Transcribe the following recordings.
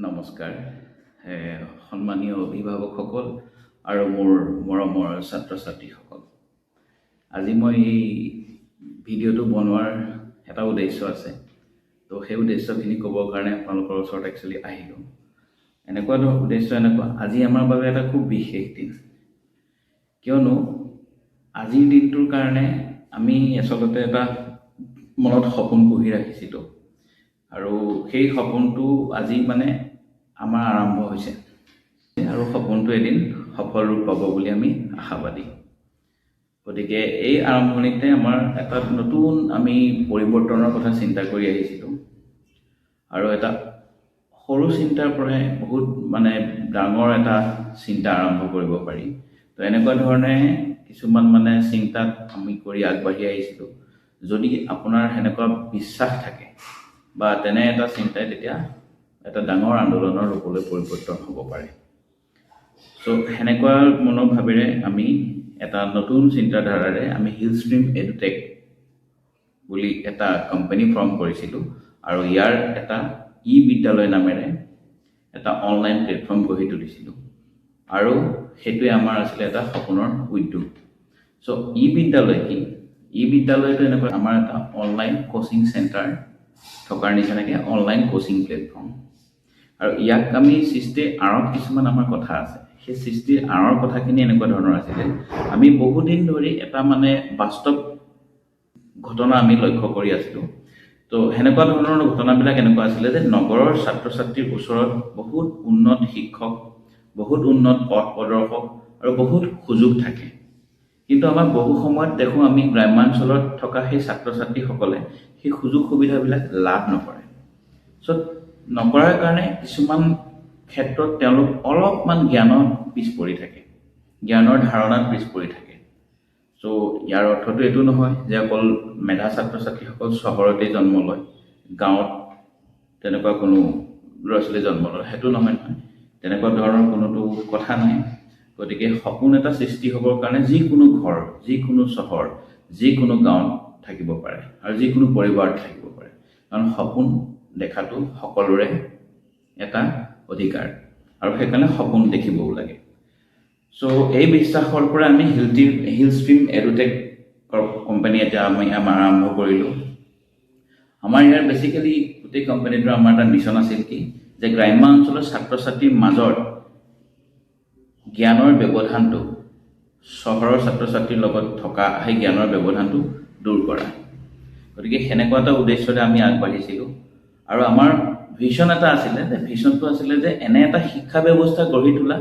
নমস্কাৰ সন্মানীয় অভিভাৱকসকল আৰু মোৰ মৰমৰ ছাত্ৰ ছাত্ৰীসকল। আজি মই এই ভিডিঅ'টো বনোৱাৰ এটা উদ্দেশ্য আছে। তো সেই উদ্দেশ্যখিনি ক'বৰ কাৰণে আপোনালোকৰ ওচৰত একচুৱেলি আহিলোঁ। এনেকুৱা উদ্দেশ্য আজি আমাৰ বাবে এটা খুব বিশেষ দিন, কিয়নো আজিৰ দিনটোৰ কাৰণে আমি আচলতে এটা মনত সপোন পুহি ৰাখিছিলোঁ আৰু সেই সপোনটো আজি আমাৰ আৰম্ভ হৈছে আৰু সপোনটো এদিন সফল ৰূপ পাব বুলি আমি আশাবাদী। গতিকে এই আৰম্ভণিতে আমাৰ এটা নতুন আমি পৰিৱৰ্তনৰ কথা চিন্তা কৰি আহিছিলোঁ আৰু এটা সৰু চিন্তাৰ পৰাই বহুত ডাঙৰ এটা চিন্তা আৰম্ভ কৰিব পাৰি। তো এনেকুৱা ধৰণে কিছুমান চিন্তাত আমি কৰি আগবাঢ়ি আহিছিলোঁ। যদি আপোনাৰ সেনেকুৱা বিশ্বাস থাকে বা তেনে এটা চিন্তাই তেতিয়া এটা ডাঙৰ আন্দোলনৰ ৰূপলৈ পৰিৱৰ্তন হ'ব পাৰে। চ' সেনেকুৱা মনোভাৱেৰে আমি এটা নতুন চিন্তাধাৰাৰে আমি হিলষ্ট্ৰীম এডুটেক বুলি এটা কোম্পানী ফৰ্ম কৰিছিলোঁ আৰু ইয়াৰ এটা বিদ্যালয় নামেৰে এটা অনলাইন প্লেটফৰ্ম গঢ়ি তুলিছিলোঁ আৰু সেইটোৱে আমাৰ আছিলে এটা সপোনৰ উদ্যোগ। চ' বিদ্যালয় কি? বিদ্যালয়টো এনেকুৱা আমাৰ এটা অনলাইন কোচিং চেণ্টাৰ থকাৰ নিচিনাকৈ অনলাইন কোচিং প্লেটফৰ্ম। আৰু ইয়াক আমি সৃষ্টিৰ আঁৰত কিছুমান আমাৰ কথা আছে। সেই সৃষ্টিৰ আঁৰৰ কথাখিনি এনেকুৱা ধৰণৰ আছিলে, আমি বহুদিন ধৰি এটা বাস্তৱ ঘটনা আমি লক্ষ্য কৰি আছিলোঁ। তো সেনেকুৱা ধৰণৰ ঘটনাবিলাক এনেকুৱা আছিলে যে নগৰৰ ছাত্ৰ ছাত্ৰীৰ ওচৰত বহুত উন্নত শিক্ষক, বহুত উন্নত পথ প্ৰদৰ্শক আৰু বহুত সুযোগ থাকে, কিন্তু আমাৰ বহু সময়ত দেখোঁ আমি গ্ৰাম্যাঞ্চলত থকা সেই ছাত্ৰ ছাত্ৰীসকলে সেই সুযোগ সুবিধাবিলাক লাভ নকৰে। চ' নকৰাৰ কাৰণে কিছুমান ক্ষেত্ৰত তেওঁলোক অলপমান জ্ঞানত পিছ পৰি থাকে, জ্ঞানৰ ধাৰণাত পিছ পৰি থাকে। চ' ইয়াৰ অৰ্থটো এইটো নহয় যে অকল মেধা ছাত্ৰ ছাত্ৰীসকল চহৰতেই জন্ম লয়, গাঁৱত তেনেকুৱা কোনো ল'ৰা ছোৱালী জন্ম লয়, সেইটো নহয়। তেনেকুৱা ধৰণৰ কোনোটো কথা নাই। গতিকে সপোন এটা সৃষ্টি হ'বৰ কাৰণে যিকোনো ঘৰ, যিকোনো চহৰ, যিকোনো গাঁৱত থাকিব পাৰে আৰু যিকোনো পৰিবাৰত থাকিব পাৰে, কাৰণ সপোন দেখাটো সকলোৰে এটা অধিকাৰ আৰু সেইকাৰণে সপোন দেখিবও লাগে। চ' এই বিশ্বাসৰ পৰা আমি হিলষ্ট্ৰীম এডুটেক কোম্পানী এতিয়া আমাৰ আৰম্ভ কৰিলোঁ। আমাৰ ইয়াৰ বেচিকেলি গোটেই কোম্পানীটোৰ আমাৰ এটা মিছন আছিল কি, যে গ্ৰাম্য অঞ্চলৰ ছাত্ৰ ছাত্ৰীৰ মাজত জ্ঞানৰ ব্যৱধানটো, চহৰৰ ছাত্ৰ ছাত্ৰীৰ লগত থকা সেই জ্ঞানৰ ব্যৱধানটো দূৰ কৰা। গতিকে সেনেকুৱা এটা উদ্দেশ্যৰে আমি আগবাঢ়িছিলোঁ আৰু আমাৰ ভিছন এটা আছিলে, যে ভিছনটো আছিলে যে এনে এটা শিক্ষা ব্যৱস্থা গঢ়ি তোলা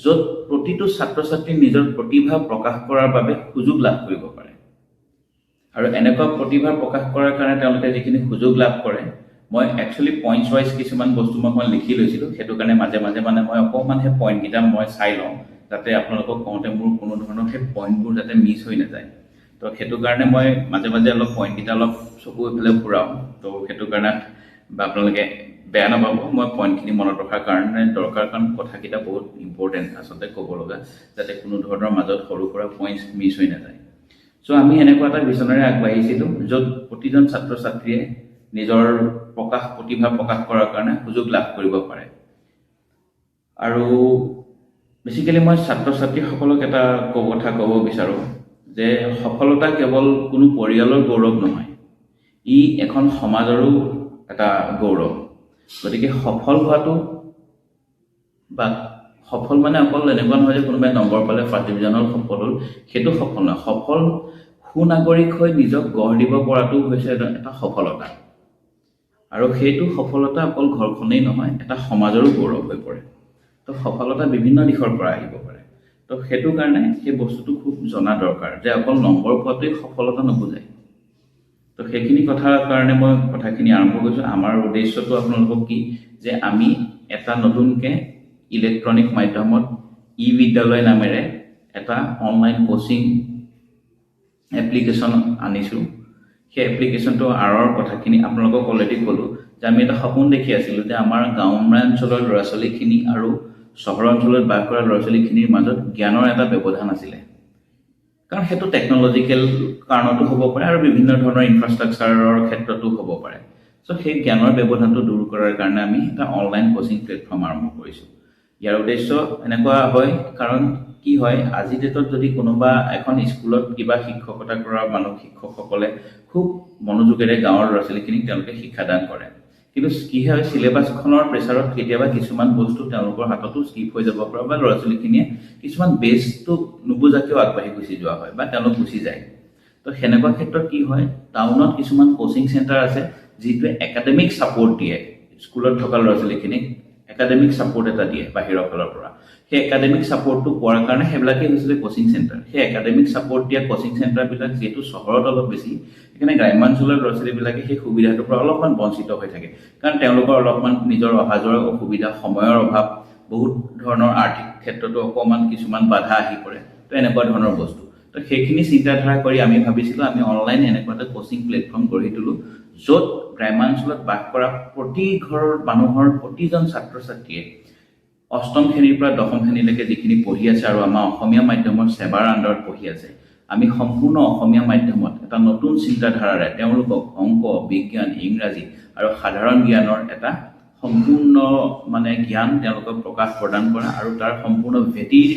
য'ত প্ৰতিটো ছাত্ৰ ছাত্ৰী নিজৰ প্ৰতিভা প্ৰকাশ কৰাৰ বাবে সুযোগ লাভ কৰিব পাৰে। আৰু এনেকুৱা প্ৰতিভা প্ৰকাশ কৰাৰ কাৰণে তেওঁলোকে যিখিনি সুযোগ লাভ কৰে, মই একচুৱেলি পইণ্টছ ৱাইজ কিছুমান বস্তু মই লিখি লৈছিলোঁ। সেইটো কাৰণে মাজে মাজে মই অকণমান সেই পইণ্টকেইটা মই চাই লওঁ, যাতে আপোনালোকক কওঁতে মোৰ কোনো ধৰণৰ সেই পইণ্টবোৰ যাতে মিছ হৈ নাযায়। তো সেইটো কাৰণে মই মাজে মাজে অলপ পইণ্টকেইটা অলপ চকু এইফালে ফুৰাওঁ। তো সেইটো কাৰণে বা আপোনালোকে বেয়া নাপাব, মই পইণ্টখিনি মনত ৰখাৰ কাৰণে দৰকাৰ, কাৰণ কথাকেইটা বহুত ইম্পৰ্টেণ্ট আচলতে ক'ব লগা, যাতে কোনো ধৰণৰ মাজত সৰু সুৰা পইণ্টছ মিছ হৈ নাযায়। চ' আমি এনেকুৱা এটা ভিছনেৰে আগবাঢ়িছিলোঁ য'ত প্ৰতিজন ছাত্ৰ ছাত্ৰীয়ে নিজৰ প্ৰতিভা প্ৰকাশ কৰাৰ কাৰণে সুযোগ লাভ কৰিব পাৰে। আৰু বেচিকেলি মই ছাত্ৰ ছাত্ৰীসকলক এটা কথা ক'ব বিচাৰোঁ যে সফলতা কেৱল কোনো পৰিয়ালৰ গৌৰৱ নহয়, ই এখন সমাজৰো এটা গৌৰৱ। গতিকে সফল হোৱাটো বা সফল অকল এনেকুৱা নহয় যে কোনোবাই নম্বৰ পালে ফাৰ্ষ্ট ডিভিজনত সফল হ'ল, সেইটো সফল নহয়। সফল সুনাগৰিক হৈ নিজক গঢ় দিব পৰাটো হৈছে এটা সফলতা, আৰু সেইটো সফলতা অকল ঘৰখনেই নহয়, এটা সমাজৰো গৌৰৱ হৈ পৰে। তো সফলতা বিভিন্ন দিশৰ পৰা আহিব পাৰে। তো সেইটো কাৰণে সেই বস্তুটো খুব জনা দৰকাৰ যে অকল নম্বৰ পোৱাটোৱেই সফলতা নুবুজায়। তো সেইখিনি কথাৰ কাৰণে মই কথাখিনি আৰম্ভ কৰিছোঁ। আমাৰ উদ্দেশ্যটো আপোনালোকক কি, যে আমি এটা নতুনকৈ ইলেক্ট্ৰনিক মাধ্যমত বিদ্যালয় নামেৰে এটা অনলাইন কোচিং এপ্লিকেশ্যন আনিছোঁ। সেই এপ্লিকেশ্যনটোৰ আঁৰৰ কথাখিনি আপোনালোকক অলৰেডি ক'লোঁ, যে আমি এটা সপোন দেখি আছিলোঁ যে আমাৰ গ্ৰাম্যাঞ্চলৰ ল'ৰা ছোৱালীখিনি আৰু চহৰ অঞ্চলত বাস কৰা ল'ৰা ছোৱালীখিনিৰ মাজত জ্ঞানৰ এটা ব্যৱধান আছিলে। কাৰণ সেইটো টেকন'লজিকেল কাৰণতো হ'ব পাৰে আৰু বিভিন্ন ধৰণৰ ইনফ্ৰাষ্ট্ৰাকচাৰৰ ক্ষেত্ৰতো হ'ব পাৰে। সো সেই জ্ঞানৰ ব্যৱধানটো দূৰ কৰাৰ কাৰণে আমি এটা অনলাইন কোচিং প্লেটফৰ্ম আৰম্ভ কৰিছোঁ। ইয়াৰ উদ্দেশ্য এনেকুৱা হয়, কাৰণ কি হয়, আজি ডেটত যদি কোনোবা এখন স্কুলত কিবা শিক্ষকতা কৰা শিক্ষকসকলে খুব মনোযোগেৰে গাঁৱৰ ল'ৰা ছোৱালীখিনিক তেওঁলোকে শিক্ষাদান কৰে, কিন্তু কি হয়, চিলেবাছখনৰ প্ৰেছাৰত কেতিয়াবা কিছুমান বস্তু তেওঁলোকৰ হাততো স্কিপ হৈ যাব পাৰে, বা ল'ৰা ছোৱালীখিনিয়ে কিছুমান বেছটো নুবুজাকেও আগবাঢ়ি গুচি যোৱা হয় বা তেওঁলোক গুচি যায়। তো সেনেকুৱা ক্ষেত্ৰত কি হয়, টাউনত কিছুমান কোচিং চেণ্টাৰ আছে যিটোৱে একাডেমিক ছাপোৰ্ট দিয়ে, স্কুলত থকা ল'ৰা ছোৱালীখিনিক একাডেমিক ছাপোৰ্ট এটা দিয়ে বাহিৰৰ ফালৰ পৰা। সেই একাডেমিক ছাপোৰ্টটো পোৱাৰ কাৰণে সেইবিলাকেই হৈছিলে কোচিং চেণ্টাৰ। সেই একাডেমিক ছাপোৰ্ট দিয়া কোচিং চেণ্টাৰবিলাক যিহেতু চহৰত অলপ বেছি, সেইকাৰণে গ্ৰাম্যাঞ্চলৰ ল'ৰা ছোৱালীবিলাকে সেই সুবিধাটোৰ পৰা অলপমান বঞ্চিত হৈ থাকে, কাৰণ তেওঁলোকৰ অলপমান নিজৰ অহা যোৱাৰ অসুবিধা, সময়ৰ অভাৱ, বহুত ধৰণৰ আৰ্থিক ক্ষেত্ৰতো অকণমান কিছুমান বাধা আহি পৰে। তো এনেকুৱা ধৰণৰ বস্তু, তো সেইখিনি চিন্তাধাৰা কৰি আমি ভাবিছিলোঁ আমি অনলাইন এনেকুৱা এটা কোচিং প্লেটফৰ্ম গঢ়ি তোলোঁ, য'ত গ্ৰাম্যাঞ্চলত বাস কৰা প্ৰতি ঘৰৰ মানুহৰ প্ৰতিজন ছাত্ৰ ছাত্ৰীয়ে অষ্টম শ্ৰেণীৰ পৰা দশম শ্ৰেণীলৈকে যিখিনি পঢ়ি আছে আৰু আমাৰ অসমীয়া মাধ্যমৰ সেৱাৰ আণ্ডাৰত পঢ়ি আছে, আমি সম্পূৰ্ণ অসমীয়া মাধ্যমত এটা নতুন চিন্তাধাৰাৰে তেওঁলোকক অংক, বিজ্ঞান, ইংৰাজী আৰু সাধাৰণ জ্ঞানৰ এটা সম্পূৰ্ণ জ্ঞান তেওঁলোকক প্ৰদান কৰা, আৰু তাৰ সম্পূৰ্ণ ভেটিৰ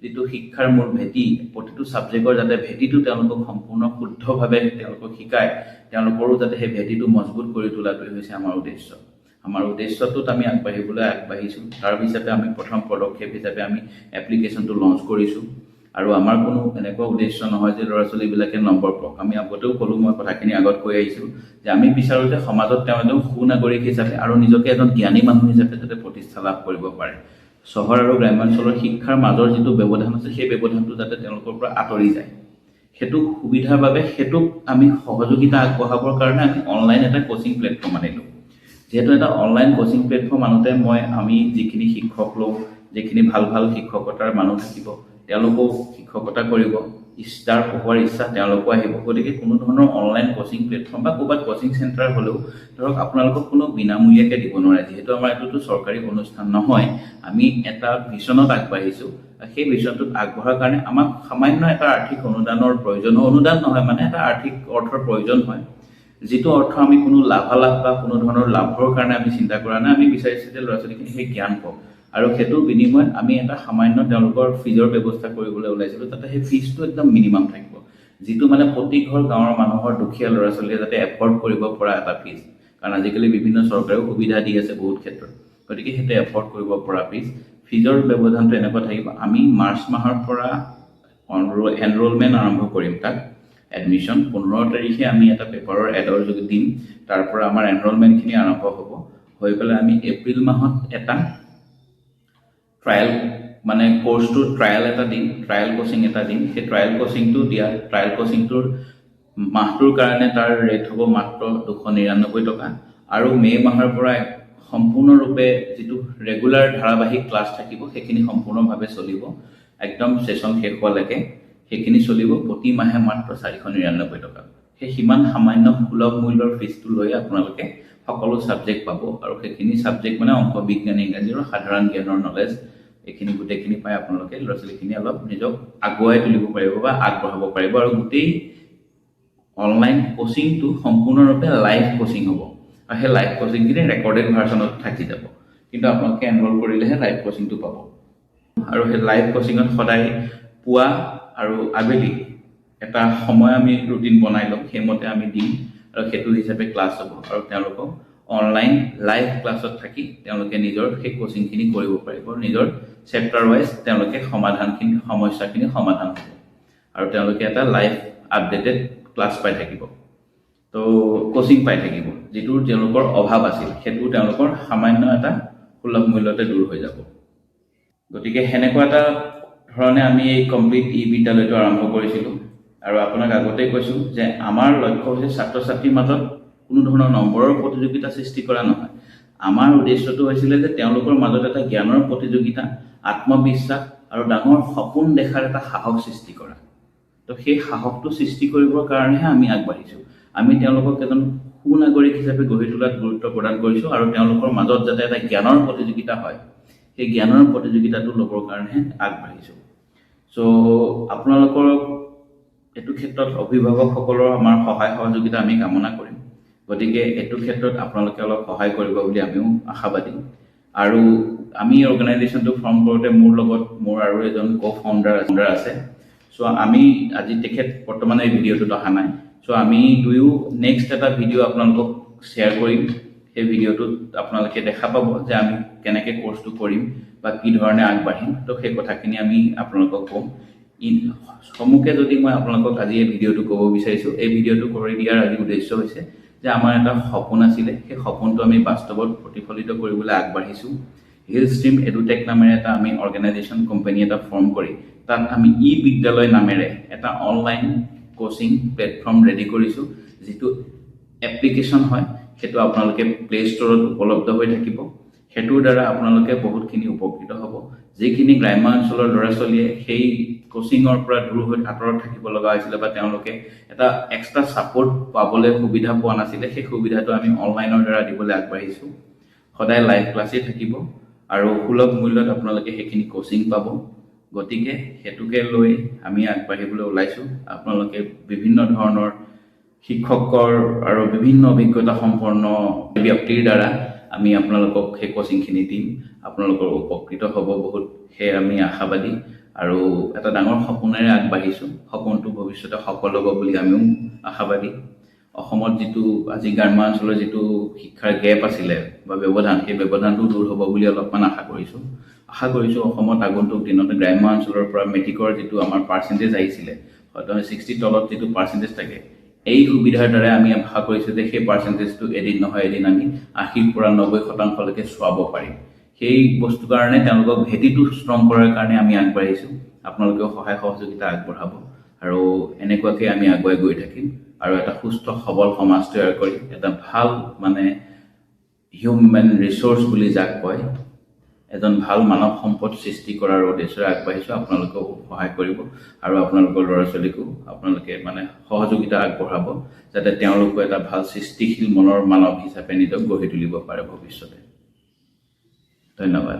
যিটো শিক্ষাৰ মূল ভেটি, প্ৰতিটো ছাবজেক্টৰ যাতে ভেটিটো তেওঁলোকক সম্পূৰ্ণ শুদ্ধভাৱে তেওঁলোকক শিকায়, তেওঁলোকৰো যাতে সেই ভেটিটো মজবুত কৰি তোলাটোৱে হৈছে আমাৰ উদ্দেশ্য। আমাৰ উদ্দেশ্যটোত আমি আগবাঢ়িছোঁ। তাৰ হিচাপে আমি প্ৰথম পদক্ষেপ হিচাপে আমি এপ্লিকেশ্যনটো লঞ্চ কৰিছোঁ। আৰু আমাৰ কোনো এনেকুৱা উদ্দেশ্য নহয় যে ল'ৰা ছোৱালীবিলাকে নম্বৰ পাওক। আমি আগতেও ক'লোঁ, মই কথাখিনি আগত কৈ আহিছোঁ, যে আমি বিচাৰোঁ যে সমাজত তেওঁ এজন সুনাগৰিক হিচাপে আৰু নিজকে এজন জ্ঞানী মানুহ হিচাপে যাতে প্ৰতিষ্ঠা লাভ কৰিব পাৰে। চহৰ আৰু গ্ৰাম্যাঞ্চলৰ শিক্ষাৰ মাজৰ যিটো ব্যৱধান আছে, সেই ব্যৱধানটো যাতে তেওঁলোকৰ পৰা আঁতৰি যায়, সেইটো সুবিধাৰ বাবে সেইটোক আমি সহযোগিতা আগবঢ়াবৰ কাৰণে আমি অনলাইন এটা কোচিং প্লেটফৰ্ম আনিলোঁ। যিহেতু এটা অনলাইন কোচিং প্লেটফৰ্ম আনোতে আমি যিখিনি শিক্ষক লওঁ, যিখিনি ভাল ভাল শিক্ষকতাৰ মানুহ থাকিব, তেওঁলোকেও শিক্ষকতা কৰিব, যাৰ পঢ়োৱাৰ ইচ্ছা তেওঁলোকো আহিব। গতিকে কোনো ধৰণৰ অনলাইন কোচিং প্লেটফৰ্ম বা ক'ৰবাত কোচিং চেণ্টাৰ হ'লেও ধৰক আপোনালোকক কোনো বিনামূলীয়াকৈ দিব নোৱাৰে। যিহেতু আমাৰ এইটোতো চৰকাৰী অনুষ্ঠান নহয়, আমি এটা ভিছনত আগবাঢ়িছোঁ। সেই ভিছনটোত আগবঢ়াৰ কাৰণে আমাক সামান্য এটা আৰ্থিক অনুদানৰ প্ৰয়োজন, অনুদান নহয় এটা আৰ্থিক অৰ্থৰ প্ৰয়োজন হয়, যিটো অৰ্থ আমি কোনো লাভালাভ বা কোনো ধৰণৰ লাভৰ কাৰণে আমি চিন্তা কৰা নাই। আমি বিচাৰিছোঁ যে ল'ৰা ছোৱালীখিনি সেই জ্ঞান পাওক, আৰু সেইটোৰ বিনিময়ত আমি এটা সামান্য তেওঁলোকৰ ফিজৰ ব্যৱস্থা কৰিবলৈ ওলাইছিলোঁ, যাতে সেই ফিজটো একদম মিনিমাম থাকিব, যিটো প্ৰতি ঘৰ গাঁৱৰ মানুহৰ দুখীয়া ল'ৰা ছোৱালীয়ে যাতে এফৰ্ড কৰিব পৰা এটা ফিজ। কাৰণ আজিকালি বিভিন্ন চৰকাৰেও সুবিধা দি আছে বহুত ক্ষেত্ৰত, গতিকে সেইটো এফৰ্ড কৰিব পৰা ফিজৰ ব্যৱধানটো এনেকুৱা থাকিব। আমি মাৰ্চ মাহৰ পৰা এনৰোলমেণ্ট আৰম্ভ কৰিম, তাক এডমিশ্যন 15 তাৰিখে আমি এটা পেপাৰৰ এডৰ যোগে দিম। তাৰ পৰা আমাৰ এনৰোলমেণ্টখিনি আৰম্ভ হ'ব, হৈ পেলাই আমি এপ্ৰিল মাহত এটা ট্ৰায়েল কোৰ্চটোৰ ট্ৰায়েল এটা দিম, ট্ৰায়েল কোচিং এটা দিম। সেই ট্ৰায়েল কোচিংটোৰ মাহটোৰ কাৰণে তাৰ ৰেট হ'ব মাত্ৰ 299 টকা। আৰু মে' মাহৰ পৰা সম্পূৰ্ণৰূপে যিটো ৰেগুলাৰ ধাৰাবাহিক ক্লাছ থাকিব, সেইখিনি সম্পূৰ্ণভাৱে চলিব, একদম ছেশ্যন শেষ হোৱালৈকে সেইখিনি চলিব। প্ৰতি মাহে মাত্ৰ 499 টকা। সেই সিমান সামান্য সুলভ মূল্যৰ ফিজটো লৈ আপোনালোকে সকলো ছাবজেক্ট পাব, আৰু সেইখিনি ছাবজেক্ট অংক, বিজ্ঞান, ইংৰাজী আৰু সাধাৰণ জ্ঞানৰ নলেজ, এইখিনি গোটেইখিনি পাই আপোনালোকে ল'ৰা ছোৱালীখিনি অলপ নিজক আগুৱাই তুলিব পাৰিব বা আগবঢ়াব পাৰিব। আৰু গোটেই অনলাইন কোচিংটো সম্পূৰ্ণৰূপে লাইভ কোচিং হ'ব, আৰু সেই লাইভ কোচিংখিনি ৰেকৰ্ডেড ভাৰ্চনত থাকি যাব, কিন্তু আপোনালোকে এনৰোল কৰিলেহে লাইভ কোচিংটো পাব। আৰু সেই লাইভ কোচিঙত সদায় পুৱা আৰু আবেলি এটা সময় আমি ৰুটিন বনাই ল'ম, সেইমতে আমি দিম, আৰু সেইটো হিচাপে ক্লাছ হ'ব। আৰু তেওঁলোকক অনলাইন লাইভ ক্লাছত থাকি তেওঁলোকে নিজৰ সেই কোচিংখিনি কৰিব পাৰিব, নিজৰ চেপ্টাৰ ৱাইজ তেওঁলোকে সমস্যাখিনি সমাধান হ'ব, আৰু তেওঁলোকে এটা লাইভ আপডেটেড ক্লাছ পাই থাকিব, তো কোচিং পাই থাকিব। যিটো তেওঁলোকৰ অভাৱ আছিল, সেইটো তেওঁলোকৰ সামান্য এটা সুলভ মূল্যতে দূৰ হৈ যাব। গতিকে সেনেকুৱা এটা ধৰণে আমি এই কমপ্লিট ই-বিদ্যালয়টো আৰম্ভ কৰিছিলোঁ। আৰু আপোনাক আগতেই কৈছোঁ যে আমাৰ লক্ষ্য হৈছে ছাত্ৰ ছাত্ৰীৰ মাজত কোনো ধৰণৰ নম্বৰৰ প্ৰতিযোগিতা সৃষ্টি কৰা নহয়। আমাৰ উদ্দেশ্যটো হৈছিলে যে তেওঁলোকৰ মাজত এটা জ্ঞানৰ প্ৰতিযোগিতা, আত্মবিশ্বাস আৰু ডাঙৰ সপোন দেখাৰ এটা সাহস সৃষ্টি কৰা। তো সেই সাহসটো সৃষ্টি কৰিবৰ কাৰণেহে আমি আগবাঢ়িছোঁ। আমি তেওঁলোকক এজন সুনাগৰিক হিচাপে গঢ়ি তোলাত গুৰুত্ব প্ৰদান কৰিছোঁ, আৰু তেওঁলোকৰ মাজত যাতে এটা জ্ঞানৰ প্ৰতিযোগিতা হয়, সেই জ্ঞানৰ প্ৰতিযোগিতাটো ল'বৰ কাৰণেহে আগবাঢ়িছোঁ। চ' আপোনালোকৰ এইটো ক্ষেত্ৰত অভিভাৱকসকলৰ আমাৰ সহায় সহযোগিতা আমি কামনা কৰিম। গতিকে এইটো ক্ষেত্ৰত আপোনালোকে অলপ সহায় কৰিব বুলি আমিও আশাবাদী আৰু আমি অৰ্গেনাইজেশ্যনটো ফৰ্ম কৰোঁতে মোৰ লগত মোৰ আৰু এজন কো-ফাউণ্ডাৰ আছে চ' আমি আজি তেখেত বৰ্তমান এই ভিডিঅ'টোত অহা নাই চ' আমি দুয়ো নেক্সট এটা ভিডিঅ' আপোনালোকক শ্বেয়াৰ কৰিম সেই ভিডিঅ'টোত আপোনালোকে দেখা পাব যে আমি কেনেকৈ কোৰ্চটো কৰিম বা কি ধৰণে আগবাঢ়িম তো সেই কথাখিনি আমি আপোনালোকক ক'ম সম্মুখে যদি মই আপোনালোকক আজি এই ভিডিঅ'টো ক'ব বিচাৰিছোঁ এই ভিডিঅ'টো কৰি দিয়াৰ আজি উদ্দেশ্য হৈছে যে আমাৰ এটা সপোন আছিলে সেই সপোনটো আমি বাস্তৱত প্ৰতিফলিত কৰিবলৈ আগবাঢ়িছোঁ হিল ষ্ট্ৰীম এডুটেক নামেৰে এটা আমি অৰ্গেনাইজেশ্যন কোম্পানী এটা ফৰ্ম কৰি তাত আমি বিদ্যালয় নামেৰে এটা অনলাইন কোচিং প্লেটফৰ্ম ৰেডি কৰিছোঁ যিটো এপ্লিকেশ্যন হয় সেইটো আপোনালোকে প্লে ষ্টৰত উপলব্ধ হৈ থাকিব সেইটোৰ দ্বাৰা আপোনালোকে বহুতখিনি উপকৃত হ'ব যিখিনি গ্ৰাম্য অঞ্চলৰ ল'ৰা ছোৱালীয়ে সেই কোচিঙৰ পৰা দূৰ হৈ আঁতৰত থাকিব লগা হৈছিলে বা তেওঁলোকে এটা এক্সট্ৰা ছাপোৰ্ট পাবলৈ সুবিধা পোৱা নাছিলে সেই সুবিধাটো আমি অনলাইনৰ দ্বাৰা দিবলৈ আগবাঢ়িছোঁ সদায় লাইভ ক্লাছেই থাকিব আৰু সুলভ মূল্যত আপোনালোকে সেইখিনি কোচিং পাব গতিকে হেতুকে লৈ আমি আগবাঢ়িবলৈ ওলাইছোঁ আপোনালোকে বিভিন্ন ধৰণৰ শিক্ষকৰ আৰু বিভিন্ন অভিজ্ঞতা সম্পন্ন ব্যক্তিৰ দ্বাৰা আমি আপোনালোকক সেই কোচিংখিনি দিম আপোনালোকৰ উপকৃত হ'ব বহুত সেই আমি আশাবাদী আৰু এটা ডাঙৰ সপোনেৰে আগবাঢ়িছোঁ সপোনটো ভৱিষ্যতে সফল হ'ব বুলি আমিও আশাবাদী অসমত যিটো আজি গ্ৰাম্য অঞ্চলৰ যিটো শিক্ষাৰ গেপ আছিলে বা ব্যৱধান সেই ব্যৱধানটো দূৰ হ'ব বুলি অলপমান আশা কৰিছোঁ অসমত আগন্তুক দিনত গ্ৰাম্য অঞ্চলৰ পৰা মেট্ৰিকৰ যিটো আমাৰ পাৰ্চেণ্টেজ আহিছিলে হয়তো 60 তলত যিটো পাৰ্চেণ্টেজ থাকে এই সুবিধাৰ দ্বাৰা আমি আশা কৰিছোঁ যে সেই পাৰ্চেণ্টেজটো এদিন নহয় এদিন আমি 80 পৰা 90% চোৱাব পাৰিম সেই বস্তু কাৰণে তেওঁলোকক ভেটিটো ষ্ট্ৰং কৰাৰ কাৰণে আমি আগবাঢ়িছোঁ আপোনালোকেও সহায় সহযোগিতা আগবঢ়াব আৰু এনেকুৱাকৈ আমি আগুৱাই গৈ থাকিম আৰু এটা সুস্থ সবল সমাজ তৈয়াৰ কৰি এটা ভাল মানে হিউমেন ৰিচোৰ্চ বুলি যাক কয় এজন ভাল মানৱ সম্পদ সৃষ্টি কৰাৰ উদ্দেশ্যৰে আগবাঢ়িছোঁ আপোনালোকেও সহায় কৰিব আৰু আপোনালোকৰ ল'ৰা ছোৱালীকো আপোনালোকে মানে সহযোগিতা আগবঢ়াব যাতে তেওঁলোকো এটা ভাল সৃষ্টিশীল মনৰ মানৱ হিচাপে নিজক গঢ়ি তুলিব পাৰে ভৱিষ্যতে ধন্যবাদ